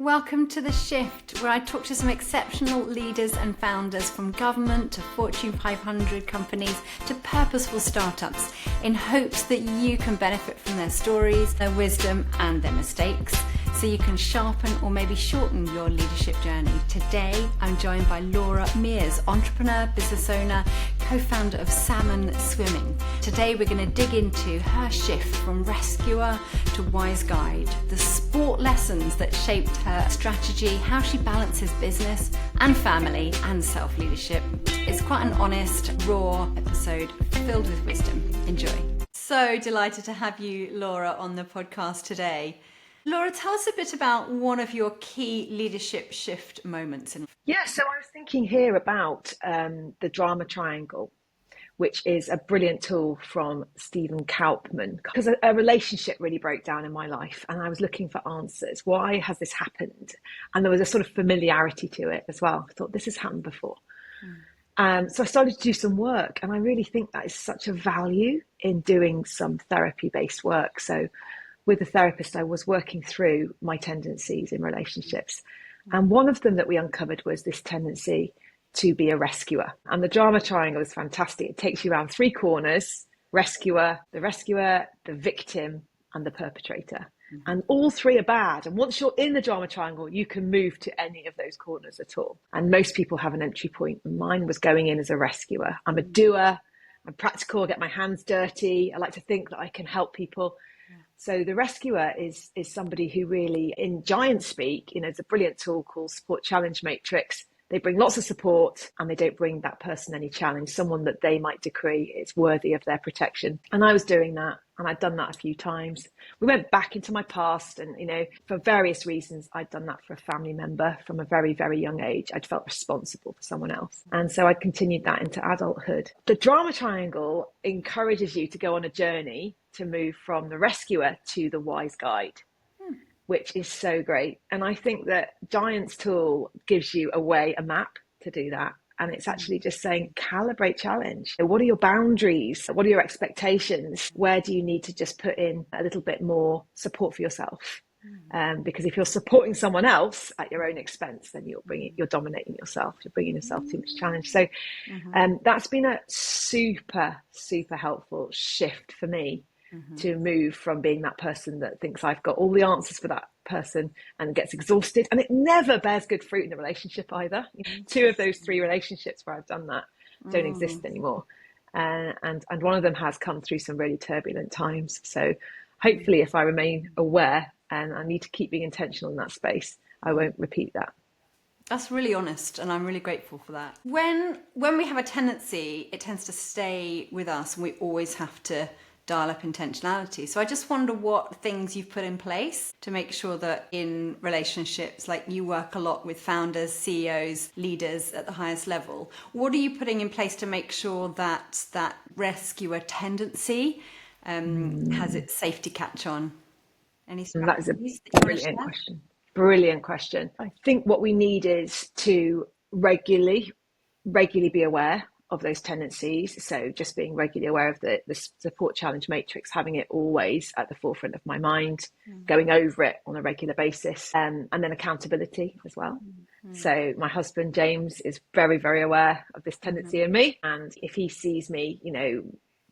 Welcome to The Shift, where I talk to some exceptional leaders and founders from government to Fortune 500 companies to purposeful startups in hopes that you can benefit from their stories, their wisdom and their mistakes so you can sharpen or maybe shorten your leadership journey. Today, I'm joined by Laura Mears, entrepreneur, business owner, co-founder of Salmon Swimming. Today, we're going to dig into her shift from rescuer to wise guide, the sport lessons that shaped her strategy, how she balances business and family and self-leadership. It's quite an honest, raw episode filled with wisdom. Enjoy. So delighted to have you, Laura, on the podcast today. Laura, tell us a bit about one of your key leadership shift moments. Yeah, so I was thinking here about the drama triangle, which is a brilliant tool from Stephen Kaupman, because a relationship really broke down in my life and I was looking for answers. Why has this happened? And there was a sort of familiarity to it as well. I thought, this has happened before. So I started to do some work, and I really think that is such a value in doing some therapy-based work. So with a therapist, I was working through my tendencies in relationships. And one of them that we uncovered was this tendency to be a rescuer. And the drama triangle is fantastic. It takes you around three corners: rescuer, the victim, and the perpetrator. And all three are bad. And once you're in the drama triangle, you can move to any of those corners at all. And most people have an entry point. Mine was going in as a rescuer. I'm a doer. I'm practical. I get my hands dirty. I like to think that I can help people. So the rescuer is somebody who really, in giant speak, it's a brilliant tool called Support Challenge Matrix. They bring lots of support and they don't bring that person any challenge, someone that they might decree is worthy of their protection. And I was doing that, and I'd done that a few times. We went back into my past and, for various reasons, I'd done that for a family member from a very, very young age. I'd felt responsible for someone else. And so I continued that into adulthood. The drama triangle encourages you to go on a journey to move from the rescuer to the wise guide, which is so great. And I think that Giant's tool gives you a map to do that. And it's actually just saying, calibrate challenge. What are your boundaries? What are your expectations? Where do you need to just put in a little bit more support for yourself? Because if you're supporting someone else at your own expense, then you're dominating yourself. You're bringing yourself too much challenge. So that's been a super, super helpful shift for me. To move from being that person that thinks I've got all the answers for that person and gets exhausted, and it never bears good fruit in the relationship either. Two of those three relationships where I've done that don't exist anymore, and one of them has come through some really turbulent times. So hopefully, if I remain aware and I need to keep being intentional in that space, I won't repeat that. That's really honest, and I'm really grateful for that. When we have a tendency, it tends to stay with us, and we always have to dial up intentionality. So I just wonder what things you've put in place to make sure that in relationships, like you work a lot with founders, CEOs, leaders at the highest level. What are you putting in place to make sure that that rescuer tendency has its safety catch on? Any that is a brilliant question. Brilliant question. I think what we need is to regularly be aware of those tendencies. So just being regularly aware of the support challenge matrix, having it always at the forefront of my mind, going over it on a regular basis, and then accountability as well. So my husband, James, is very, very aware of this tendency in me. And if he sees me,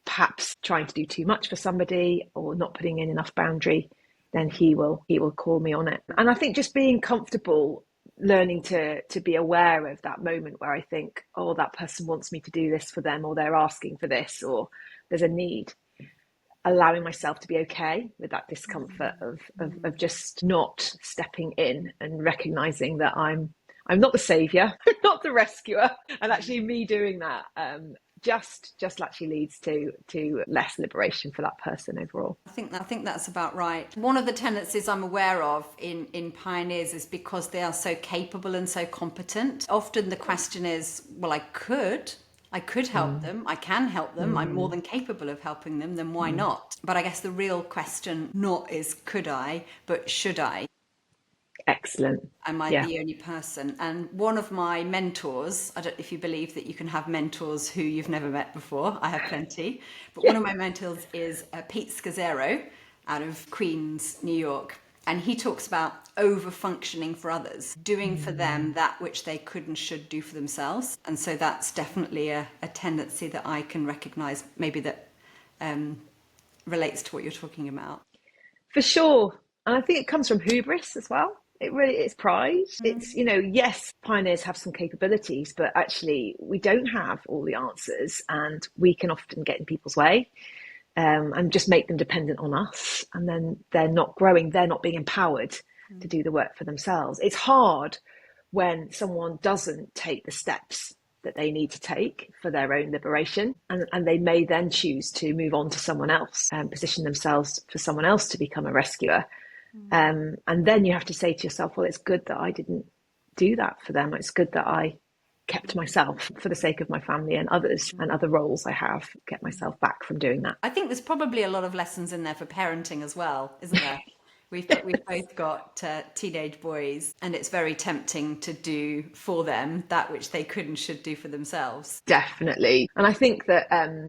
perhaps trying to do too much for somebody or not putting in enough boundary, then he will call me on it. And I think just being comfortable learning to be aware of that moment where I think, oh, that person wants me to do this for them, or they're asking for this, or there's a need. Allowing myself to be okay with that discomfort of just not stepping in and recognizing that I'm not the savior, not the rescuer, and actually me doing that just actually leads to less liberation for that person overall. I think that's about right. One of the tendencies I'm aware of in pioneers is because they are so capable and so competent. Often the question is, well, I could help them. I can help them. I'm more than capable of helping them. Then why not? But I guess the real question not is could I, but should I? Excellent. Am I the only person? And one of my mentors, I don't know if you believe that you can have mentors who you've never met before. I have plenty. But one of my mentors is Pete Scazzero out of Queens, New York. And he talks about over-functioning for others, doing for them that which they could and should do for themselves. And so that's definitely a tendency that I can recognise, maybe that relates to what you're talking about. For sure. And I think it comes from hubris as well. It really is pride. It's, yes, pioneers have some capabilities, but actually we don't have all the answers, and we can often get in people's way. And just make them dependent on us, and then they're not growing, they're not being empowered to do the work for themselves. It's hard when someone doesn't take the steps that they need to take for their own liberation, and they may then choose to move on to someone else and position themselves for someone else to become a rescuer. And then you have to say to yourself, well, it's good that I didn't do that for them. It's good that I kept myself for the sake of my family and others and other roles I have, kept myself back from doing that. I think there's probably a lot of lessons in there for parenting as well, isn't there? We've both got teenage boys, and it's very tempting to do for them that which they could and should do for themselves. Definitely. And I think that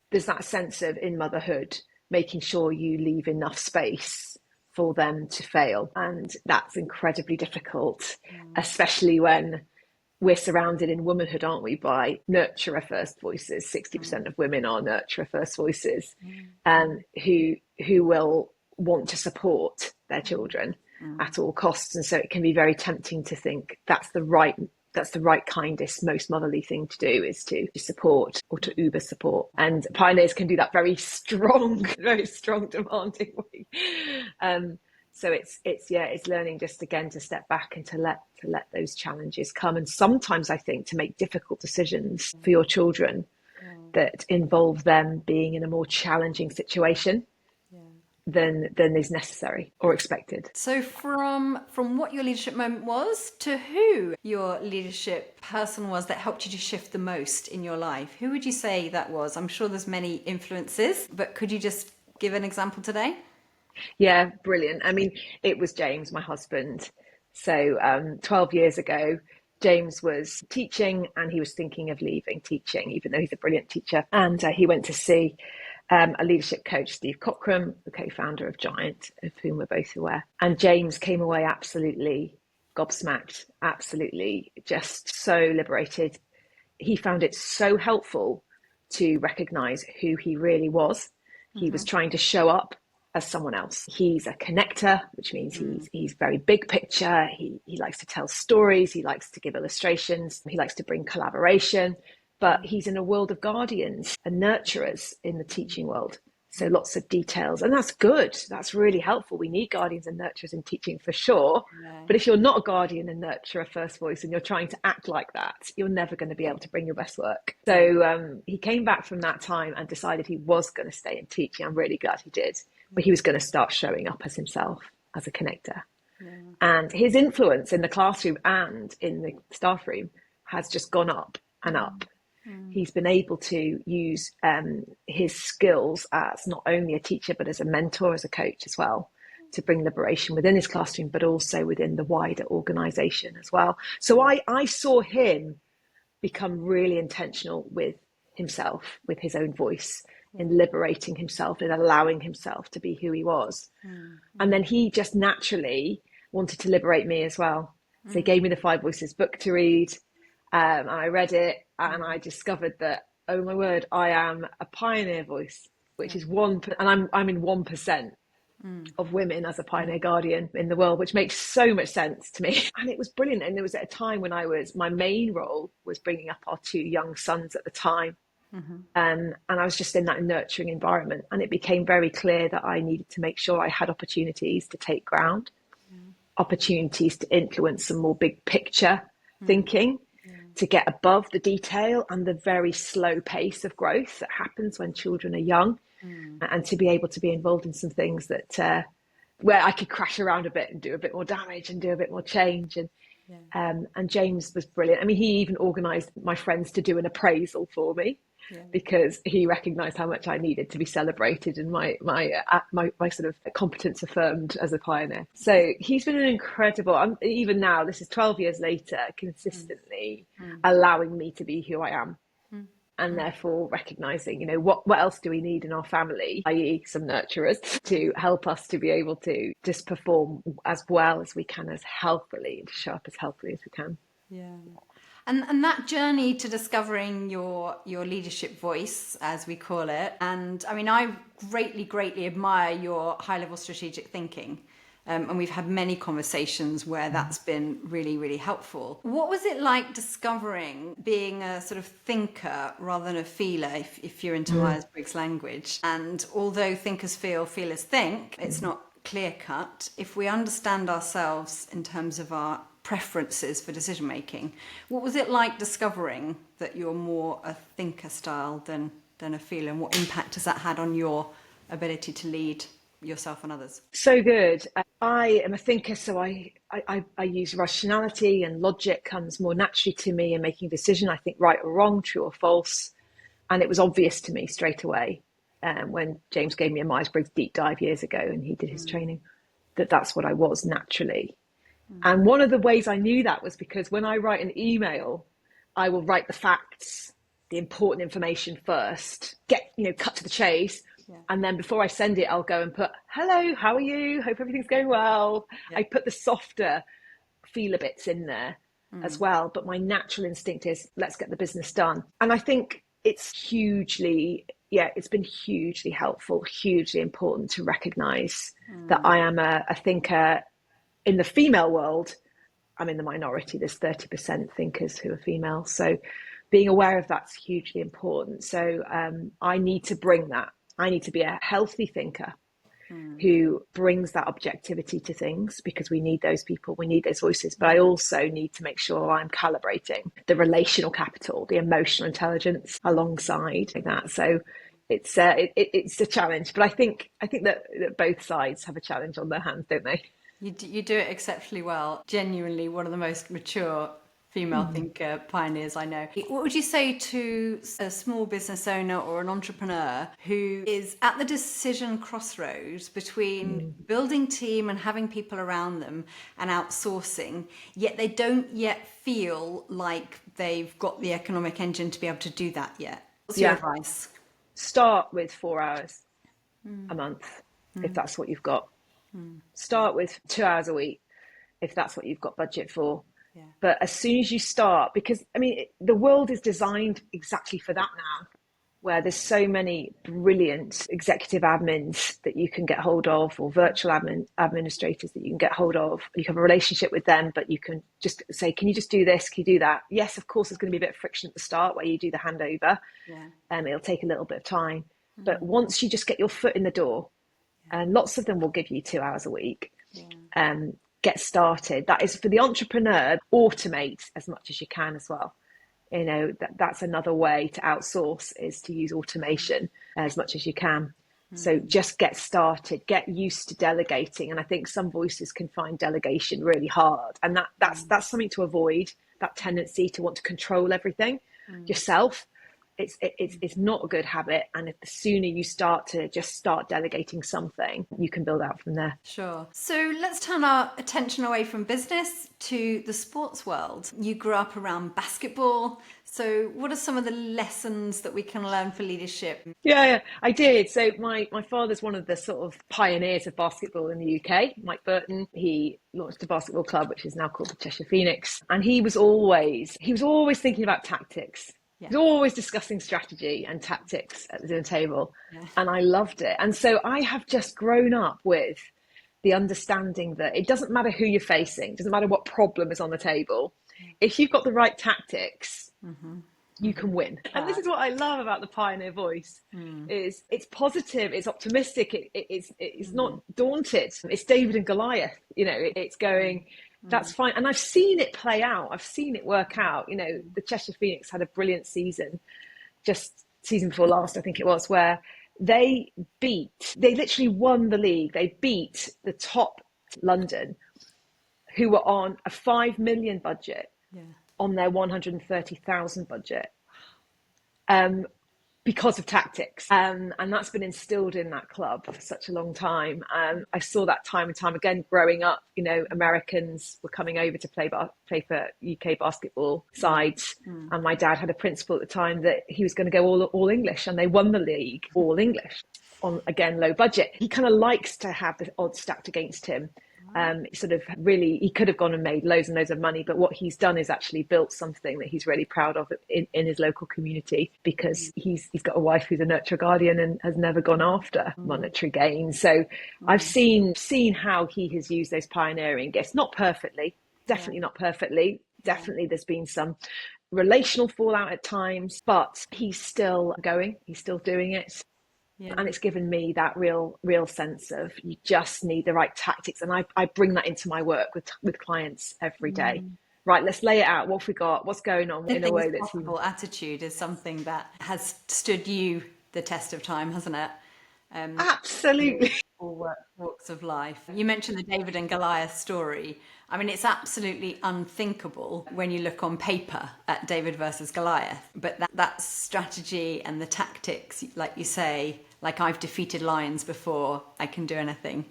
there's that sense of, in motherhood, making sure you leave enough space for them to fail. And that's incredibly difficult, especially when we're surrounded in womanhood, aren't we, by nurturer first voices. 60% of women are nurturer first voices, who will want to support their children at all costs. And so it can be very tempting to think that's the right, kindest, most motherly thing to do, is to support, or to uber support. And pioneers can do that very strong, demanding way. So it's learning just again to step back and to let those challenges come. And sometimes I think to make difficult decisions for your children that involve them being in a more challenging situation than is necessary or expected. So from what your leadership moment was to who your leadership person was that helped you to shift the most in your life, who would you say that was? I'm sure there's many influences, but could you just give an example today? Yeah, brilliant. I mean, it was James, my husband. So 12 years ago, James was teaching, and he was thinking of leaving teaching, even though he's a brilliant teacher. And he went to see a leadership coach, Steve Cockram, the co-founder of Giant, of whom we're both aware. And James came away absolutely gobsmacked, absolutely just so liberated. He found it so helpful to recognise who he really was. He was trying to show up as someone else. He's a connector, which means he's very big picture. He likes to tell stories. He likes to give illustrations. He likes to bring collaboration, but he's in a world of guardians and nurturers in the teaching world. So lots of details, and that's good. That's really helpful. We need guardians and nurturers in teaching for sure. Right. But if you're not a guardian and nurturer first voice, and you're trying to act like that, you're never going to be able to bring your best work. So he came back from that time and decided he was going to stay in teaching. I'm really glad he did. But he was going to start showing up as himself, as a connector. Yeah. And his influence in the classroom and in the staff room has just gone up and up. He's been able to use his skills as not only a teacher, but as a mentor, as a coach as well, to bring liberation within his classroom, but also within the wider organisation as well. So I saw him become really intentional with himself, with his own voice, in liberating himself and allowing himself to be who he was. And then he just naturally wanted to liberate me as well. So he gave me the 5 Voices book to read, and I read it, and I discovered that, oh my word, I am a pioneer voice, which is and I'm in 1% of women as a pioneer guardian in the world, which makes so much sense to me. And it was brilliant. And it was at a time when my main role was bringing up our 2 young sons at the time. And I was just in that nurturing environment, and it became very clear that I needed to make sure I had opportunities to take ground, opportunities to influence some more big picture thinking, to get above the detail and the very slow pace of growth that happens when children are young, and to be able to be involved in some things that where I could crash around a bit and do a bit more damage and do a bit more change. And James was brilliant. I mean, he even organised my friends to do an appraisal for me. Because he recognised how much I needed to be celebrated and my sort of competence affirmed as a pioneer. So he's been an incredible, even now, this is 12 years later, consistently allowing me to be who I am. and therefore recognizing, what else do we need in our family, i.e. some nurturers, to help us to be able to just perform as well as we can, as healthily, and to show up as healthily as we can. Yeah. And that journey to discovering your leadership voice, as we call it, and I mean, I greatly admire your high-level strategic thinking. And we've had many conversations where that's been really helpful. What was it like discovering being a sort of thinker rather than a feeler, if you're into Myers-Briggs language? And although thinkers feel, feelers think, it's not clear-cut. If we understand ourselves in terms of our preferences for decision making, what was it like discovering that you're more a thinker style than a feeler, and what impact has that had on your ability to lead yourself and others? So good. I am a thinker, so I use rationality, and logic comes more naturally to me in making a decision. I think right or wrong, true or false, and it was obvious to me straight away when James gave me a Myers-Briggs deep dive years ago and he did his training, that's what I was naturally. And one of the ways I knew that was because when I write an email, I will write the facts, the important information first, cut to the chase. Yeah. And then before I send it, I'll go and put, hello, how are you? Hope everything's going well. Yeah. I put the softer feeler bits in there as well. But my natural instinct is, let's get the business done. And I think it's it's been hugely helpful, hugely important to recognize that I am a thinker. In the female world, I'm in the minority. There's 30% thinkers who are female. So being aware of that's hugely important. So I need to bring that. I need to be a healthy thinker who brings that objectivity to things, because we need those people, we need those voices. But I also need to make sure I'm calibrating the relational capital, the emotional intelligence alongside that. So it's a challenge. But I think that both sides have a challenge on their hands, don't they? You do it exceptionally well. Genuinely one of the most mature female thinker pioneers I know. What would you say to a small business owner or an entrepreneur who is at the decision crossroads between building team and having people around them and outsourcing, yet they don't yet feel like they've got the economic engine to be able to do that yet? What's your advice? Start with 4 hours a month, if that's what you've got. Start with 2 hours a week, if that's what you've got budget for. Yeah. But as soon as you start, because the world is designed exactly for that now, where there's so many brilliant executive admins that you can get hold of, or virtual administrators that you can get hold of. You have a relationship with them, but you can just say, can you just do this? Can you do that? Yes, of course, there's going to be a bit of friction at the start where you do the handover. Yeah. It'll take a little bit of time. But once you just get your foot in the door, and lots of them will give you 2 hours a week, get started. That is for the entrepreneur. Automate as much as you can as well. That's another way to outsource, is to use automation as much as you can. So just get started, get used to delegating. And I think some voices can find delegation really hard. And that's something to avoid, that tendency to want to control everything yourself. It's not a good habit. And if the sooner you start delegating something, you can build out from there. Sure. So let's turn our attention away from business to the sports world. You grew up around basketball. So what are some of the lessons that we can learn for leadership? Yeah, I did. So my father's one of the sort of pioneers of basketball in the UK, Mike Burton. He launched a basketball club, which is now called the Cheshire Phoenix. And he was always thinking about tactics. Yeah. He was always discussing strategy and tactics at the dinner table. Yeah. And I loved it. And so I have just grown up with the understanding that it doesn't matter who you're facing, it doesn't matter what problem is on the table. If you've got the right tactics, you can win. And this is what I love about the pioneer voice, is it's positive, it's optimistic, it's not daunted. It's David and Goliath, it's going, that's fine. And I've seen it play out. I've seen it work out. The Cheshire Phoenix had a brilliant season, just season before last, I think it was, where they literally won the league. They beat the top London, who were on a 5 million budget on their 130,000 budget. because of tactics. And that's been instilled in that club for such a long time. I saw that time and time again growing up. You know, Americans were coming over to play for UK basketball sides. And my dad had a principle at the time that he was going to go all English, and they won the league all English on, again, low budget. He kind of likes to have the odds stacked against him. Sort of really, he could have gone and made loads and loads of money, but what he's done is actually built something that he's really proud of in his local community, because he's got a wife who's a nurture guardian and has never gone after monetary gain. So I've seen how he has used those pioneering gifts, not perfectly, definitely not perfectly. Definitely there's been some relational fallout at times, but he's still going, he's still doing it. Yeah. And it's given me that real sense of you just need the right tactics. And I bring that into my work with clients every day. Right, let's lay it out. What have we got? What's going on in a way that's possible. Attitude is something that has stood you the test of time, hasn't it? Absolutely. All walks of life. You mentioned the David and Goliath story. I mean, it's absolutely unthinkable when you look on paper at David versus Goliath. But that strategy and the tactics, like you say, like I've defeated lions before, I can do anything.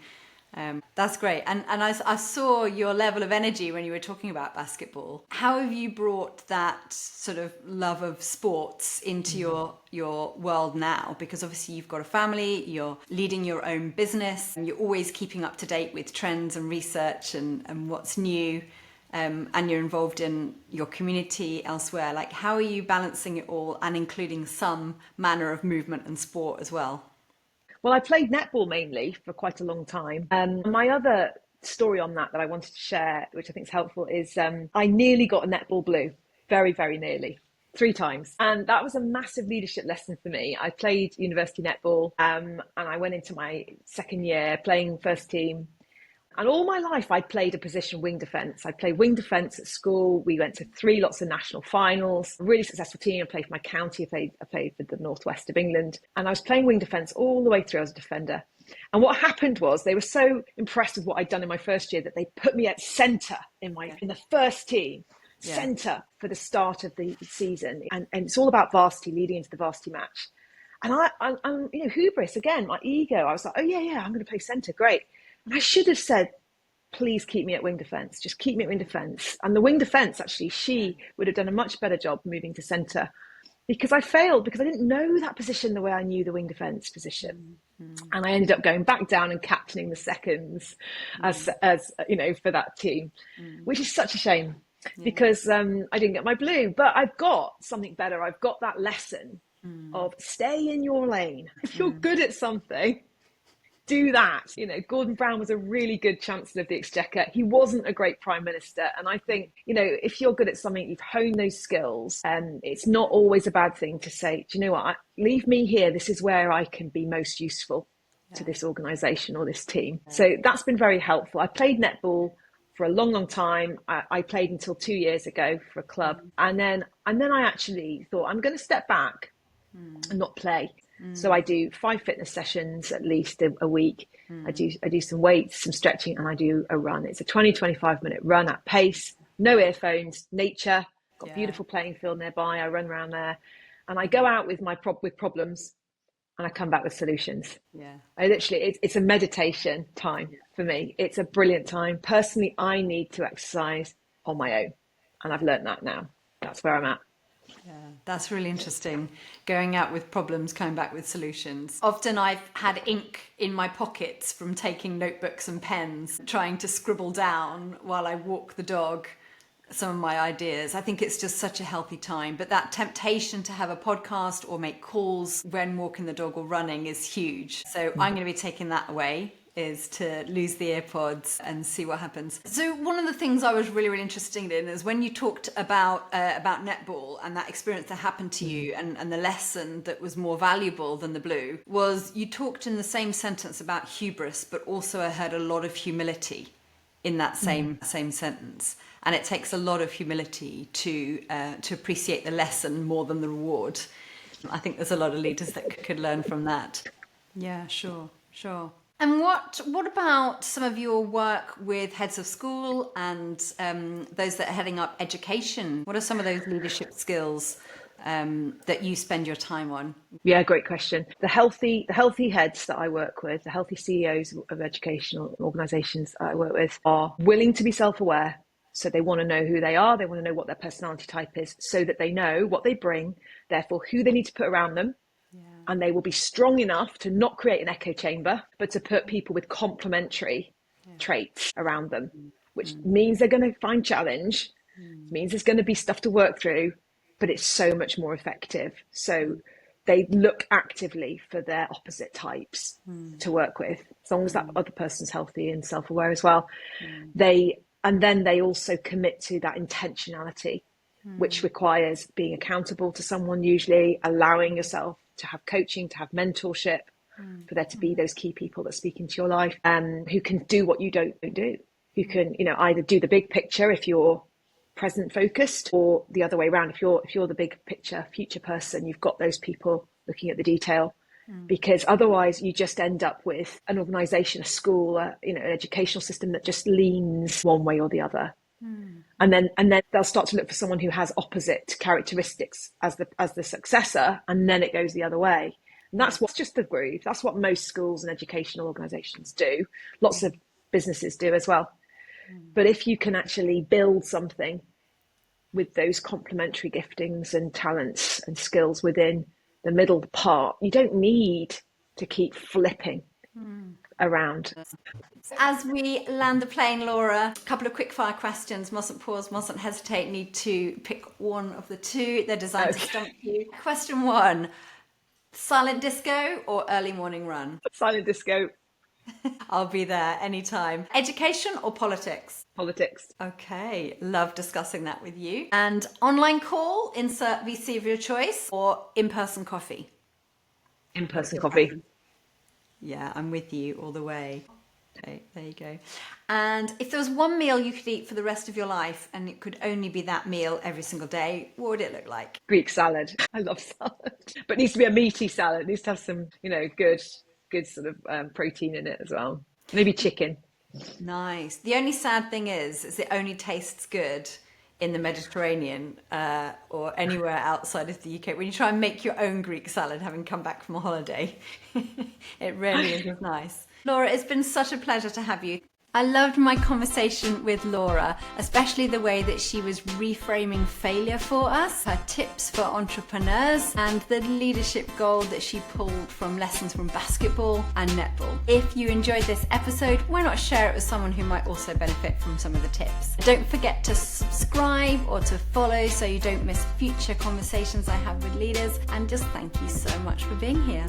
That's great. And I saw your level of energy when you were talking about basketball. How have you brought that sort of love of sports into your world now? Because obviously you've got a family, you're leading your own business, and you're always keeping up to date with trends and research and what's new. And you're involved in your community elsewhere. Like, how are you balancing it all and including some manner of movement and sport as well? Well, I played netball mainly for quite a long time. My other story on that I wanted to share, which I think is helpful, is I nearly got a netball blue, very, very nearly, 3 times. And that was a massive leadership lesson for me. I played university netball and I went into my second year playing first team. And all my life, I'd played a position wing defence. I played wing defence at school. We went to 3 lots of national finals, a really successful team. I played for my county. I played for the northwest of England. And I was playing wing defence all the way through as a defender. And what happened was they were so impressed with what I'd done in my first year that they put me at centre in the first team, centre for the start of the season. And it's all about varsity, leading into the varsity match. And I'm hubris again, my ego. I was like, oh yeah, I'm going to play centre, great. And I should have said, please keep me at wing defence, just keep me at wing defence. And the wing defence, actually, she would have done a much better job moving to centre, because I failed because I didn't know that position the way I knew the wing defence position. And I ended up going back down and captaining the seconds as for that team, which is such a shame because I didn't get my blue. But I've got something better. I've got that lesson of stay in your lane. If you're good at something, do that. Gordon Brown was a really good Chancellor of the Exchequer. He wasn't a great Prime Minister. And I think, if you're good at something, you've honed those skills, and it's not always a bad thing to say, do you know what, leave me here. This is where I can be most useful to this organisation or this team. So that's been very helpful. I played netball for a long, long time. I played until 2 years ago for a club. And then I actually thought, I'm going to step back and not play. So I do 5 fitness sessions at least a week. I do some weights, some stretching, and I do a run. It's a 20-25 minute run at pace, no earphones, nature, got beautiful playing field nearby. I run around there and I go out with with problems and I come back with solutions. It's a meditation time for me. It's a brilliant time. Personally, I need to exercise on my own, and I've learned that now. That's where I'm at. Yeah, that's really interesting. Going out with problems, coming back with solutions. Often I've had ink in my pockets from taking notebooks and pens, trying to scribble down while I walk the dog some of my ideas. I think it's just such a healthy time. But that temptation to have a podcast or make calls when walking the dog or running is huge. So I'm going to be taking that away, is to lose the AirPods and see what happens. So one of the things I was really, really interested in is when you talked about netball and that experience that happened to you and the lesson that was more valuable than the blue, was you talked in the same sentence about hubris, but also I heard a lot of humility in that same sentence. And it takes a lot of humility to appreciate the lesson more than the reward. I think there's a lot of leaders that could learn from that. Yeah, sure. And what about some of your work with heads of school and those that are heading up education? What are some of those leadership skills that you spend your time on? Yeah, great question. The healthy heads that I work with, the healthy CEOs of educational organisations I work with, are willing to be self-aware. So they want to know who they are. They want to know what their personality type is, so that they know what they bring, therefore who they need to put around them. Yeah. And they will be strong enough to not create an echo chamber, but to put people with complementary traits around them, which means they're going to find challenge, means there's going to be stuff to work through, but it's so much more effective. So they look actively for their opposite types to work with, as long as that other person's healthy and self-aware as well. And then they also commit to that intentionality, which requires being accountable to someone, usually allowing yourself to have coaching, to have mentorship, for there to be those key people that speak into your life, who can do what you don't do, who can, either do the big picture if you're present focused, or the other way around. If you're the big picture future person, you've got those people looking at the detail, because otherwise you just end up with an organization, a school, an educational system that just leans one way or the other. And then they'll start to look for someone who has opposite characteristics as the successor, and then it goes the other way. And that's what's just the groove. That's what most schools and educational organizations do. Lots of businesses do as well. But if you can actually build something with those complementary giftings and talents and skills within the middle part, you don't need to keep flipping around. As we land the plane, Laura, a couple of quick fire questions. Mustn't pause, mustn't hesitate. Need to pick one of the two. They're designed to stump you. Question 1, silent disco or early morning run? Silent disco. I'll be there anytime. Education or politics? Politics. Okay, love discussing that with you. And online call, insert VC of your choice, or in-person coffee? In-person coffee. Yeah, I'm with you all the way. Okay, there you go. And if there was one meal you could eat for the rest of your life, and it could only be that meal every single day, what would it look like? Greek salad. I love salad, but it needs to be a meaty salad. It needs to have some, good sort of protein in it as well. Maybe chicken. Nice. The only sad thing is it only tastes good in the Mediterranean or anywhere outside of the UK. When you try and make your own Greek salad, having come back from a holiday, it really is nice. Laura, it's been such a pleasure to have you. I loved my conversation with Laura, especially the way that she was reframing failure for us, her tips for entrepreneurs, and the leadership gold that she pulled from lessons from basketball and netball. If you enjoyed this episode, why not share it with someone who might also benefit from some of the tips? Don't forget to subscribe or to follow so you don't miss future conversations I have with leaders, and just thank you so much for being here.